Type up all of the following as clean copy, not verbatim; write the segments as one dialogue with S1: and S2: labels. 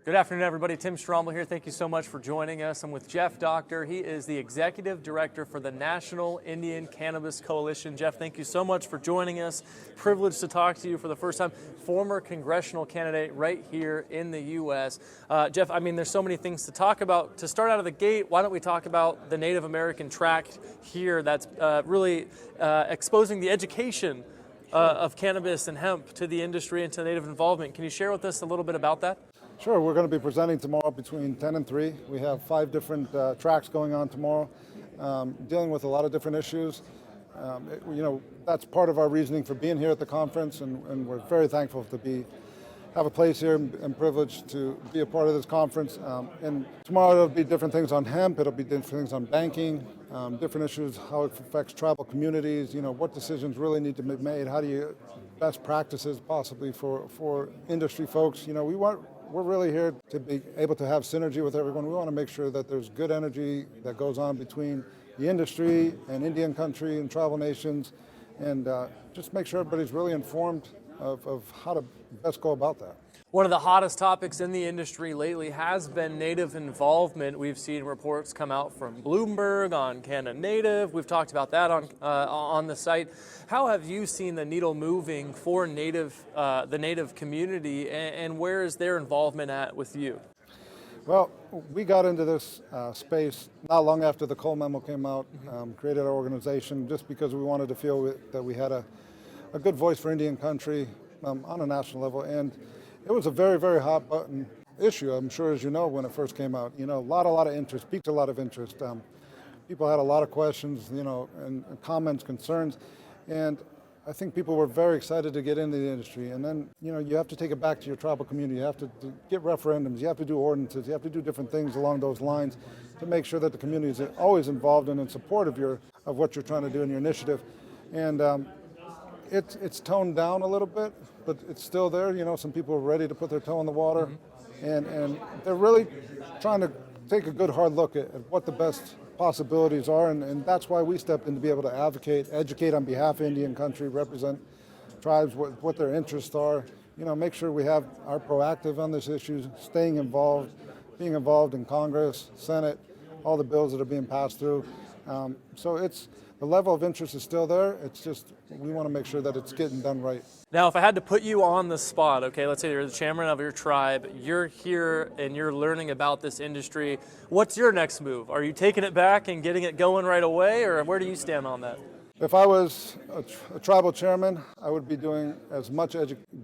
S1: Good afternoon, everybody. Tim Strombel here. Thank you so much for joining us. I'm with Jeff Doctor. He is the Executive Director for the National Indian Cannabis Coalition. Jeff, thank you so much for joining us. Privileged to talk to you for the first time. Former congressional candidate right here in the U.S. Jeff, I mean, there's so many things to talk about. To start out of the gate, why don't we talk about the Native American tract here that's really exposing the education of cannabis and hemp to the industry and to Native involvement. Can you share with us a little bit about that?
S2: Sure, we're going to be presenting tomorrow between 10 and 3. We have 5 different tracks going on tomorrow, dealing with a lot of different issues. That's part of our reasoning for being here at the conference, and we're very thankful to have a place here and privileged to be a part of this conference. And tomorrow there'll be different things on hemp, it'll be different things on banking, different issues, how it affects tribal communities, what decisions really need to be made, how do you, best practices possibly for industry folks. We're really here to be able to have synergy with everyone. We want to make sure that there's good energy that goes on between the industry and Indian country and tribal nations, and just make sure everybody's really informed of how to best go about that.
S1: One of the hottest topics in the industry lately has been Native involvement. We've seen reports come out from Bloomberg on Canada Native. We've talked about that on the site. How have you seen the needle moving for the Native community, and where is their involvement at with you?
S2: Well, we got into this space not long after the Cole Memo came out, created our organization just because we wanted to feel that we had a good voice for Indian country on a national level. And it was a very, very hot button issue, I'm sure, as you know, when it first came out. A lot of interest, piqued a lot of interest. People had a lot of questions, and comments, concerns. And I think people were very excited to get into the industry. And then, you have to take it back to your tribal community. You have to get referendums. You have to do ordinances. You have to do different things along those lines to make sure that the community is always involved and in support of what you're trying to do in your initiative. And it's toned down a little bit, but it's still there. Some people are ready to put their toe in the water, and they're really trying to take a good hard look at what the best possibilities are, and that's why we stepped in to be able to advocate, educate on behalf of Indian country, represent tribes, what their interests are, make sure we are proactive on this issue, staying involved, being involved in Congress, Senate, all the bills that are being passed through. So the level of interest is still there. It's just we want to make sure that it's getting done right.
S1: Now, if I had to put you on the spot, okay, let's say you're the chairman of your tribe, you're here and you're learning about this industry. What's your next move? Are you taking it back and getting it going right away, or where do you stand on that?
S2: If I was a tribal chairman, I would be doing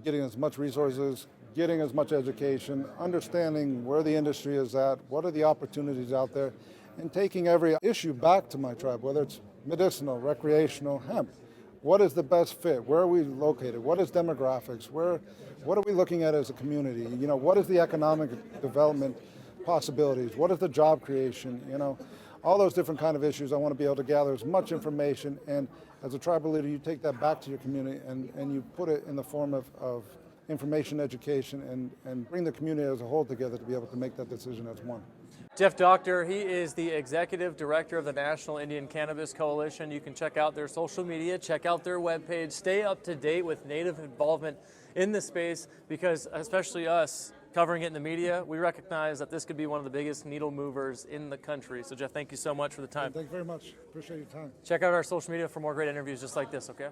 S2: getting as much resources, getting as much education, understanding where the industry is at, what are the opportunities out there, and taking every issue back to my tribe, whether it's medicinal, recreational, hemp. What is the best fit? Where are we located? What is demographics? What are we looking at as a community? What is the economic development possibilities? What is the job creation? All those different kind of issues. I want to be able to gather as much information, and as a tribal leader, you take that back to your community and you put it in the form of information, education, and bring the community as a whole together to be able to make that decision as one.
S1: Jeff Doctor, he is the Executive Director of the National Indian Cannabis Coalition. You can check out their social media, check out their webpage, stay up to date with Native involvement in the space, because especially us covering it in the media, we recognize that this could be one of the biggest needle movers in the country. So Jeff, thank you so much for the time.
S2: Thank you very much. Appreciate your time.
S1: Check out our social media for more great interviews just like this, okay?